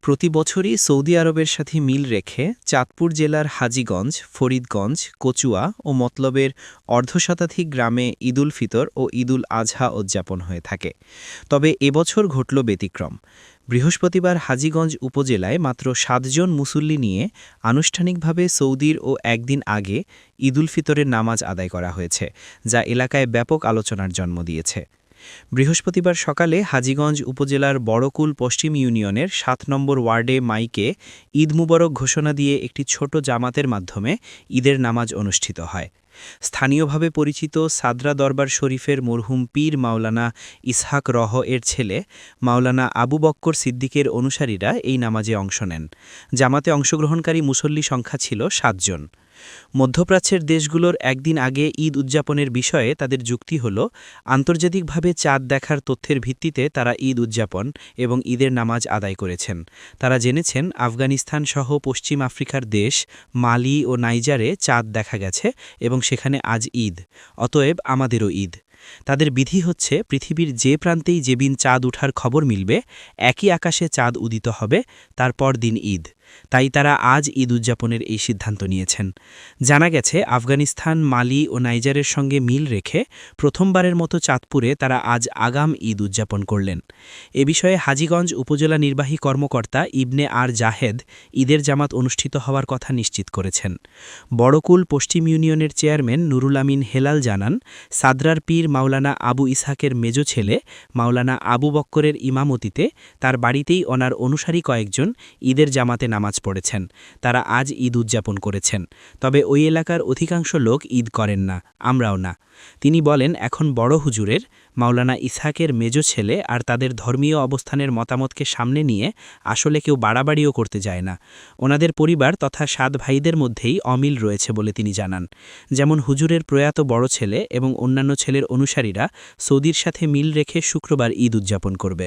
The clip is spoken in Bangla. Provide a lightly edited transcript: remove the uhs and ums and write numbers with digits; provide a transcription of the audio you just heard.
প্রতি বছরই সৌদি আরবের সাথে মিল রেখে চাঁদপুর জেলার হাজীগঞ্জ, ফরিদগঞ্জ, কচুয়া ও মতলবের অর্ধশতাধিক গ্রামে ঈদুল ফিতর ও ঈদুল আজহা উদযাপন হয়ে থাকে। তবে এবছর ঘটল ব্যতিক্রম। বৃহস্পতিবার হাজীগঞ্জ উপজেলায় মাত্র ৭ জন মুসল্লি নিয়ে আনুষ্ঠানিকভাবে সৌদির ও একদিন আগে ঈদুল ফিতরের নামাজ আদায় করা হয়েছে, যা এলাকায় ব্যাপক আলোচনার জন্ম দিয়েছে। বৃহস্পতিবার সকালে হাজীগঞ্জ উপজেলার বড়কুল পশ্চিম ইউনিয়নের ৭ নম্বর ওয়ার্ডে মাইকে ঈদ মুবারক ঘোষণা দিয়ে একটি ছোট জামাতের মাধ্যমে ঈদের নামাজ অনুষ্ঠিত হয়। স্থানীয়ভাবে পরিচিত সাদরা দরবার শরীফের মরহুম পীর মাওলানা ইসহাক রহ এর ছেলে মাওলানা আবু বক্কর সিদ্দিকের অনুসারীরা এই নামাজে অংশ নেন। জামাতে অংশগ্রহণকারী মুসল্লি সংখ্যা ছিল ৭ জন। মধ্যপ্রাচ্যের দেশগুলোর একদিন আগে ঈদ উদযাপনের বিষয়ে তাদের যুক্তি হল, আন্তর্জাতিকভাবে চাঁদ দেখার তথ্যের ভিত্তিতে তারা ঈদ উদযাপন এবং ঈদের নামাজ আদায় করেছেন। তারা জেনেছেন আফগানিস্তান সহ পশ্চিম আফ্রিকার দেশ মালি ও নাইজারে চাঁদ দেখা গেছে এবং সেখানে আজ ঈদ, অতএব আমাদেরও ঈদ। তাদের বিধি হচ্ছে পৃথিবীর যে প্রান্তেই যেদিন চাঁদ ওঠার খবর মিলবে, একই আকাশে চাঁদ উদিত হবে, তারপর দিন ঈদ। তাই তারা আজ ঈদ উদযাপনের এই সিদ্ধান্ত নিয়েছেন। জানা গেছে আফগানিস্তান, মালি ও নাইজারের সঙ্গে মিল রেখে প্রথমবারের মতো চাঁদপুরে তারা আজ আগাম ঈদ উদযাপন করলেন। এ বিষয়ে হাজীগঞ্জ উপজেলা নির্বাহী কর্মকর্তা ইবনে আর জাহেদ ঈদের জামাত অনুষ্ঠিত হওয়ার কথা নিশ্চিত করেছেন। বড়কুল পশ্চিম ইউনিয়নের চেয়ারম্যান নুরুল আমিন হেলাল জানান, সাদরার পীর মাওলানা আবু ইসহাকের মেজ ছেলে মাওলানা আবু বক্করের ইমামতিতে তার বাড়িতেই ওনার অনুসারী কয়েকজন ঈদের জামাতে নামাজ পড়েছেন। তারা আজ ঈদ উদযাপন করেছেন। তবে ওই এলাকার অধিকাংশ লোক ঈদ করেন না, আমরাও না। তিনি বলেন, এখন বড় হুজুরের মাওলানা ইসহাকের মেজ ছেলে আর তাদের ধর্মীয় অবস্থানের মতামতকে সামনে নিয়ে আসলে কেউ বাড়াবাড়িও করতে যায় না। ওনাদের পরিবার তথা ৭ ভাইদের মধ্যেই অমিল রয়েছে বলে তিনি জানান। যেমন হুজুরের প্রয়াত বড় ছেলে এবং অন্যান্য ছেলের অনুসারীরা সৌদির সাথে মিল রেখে শুক্রবার ঈদ উদযাপন করবে।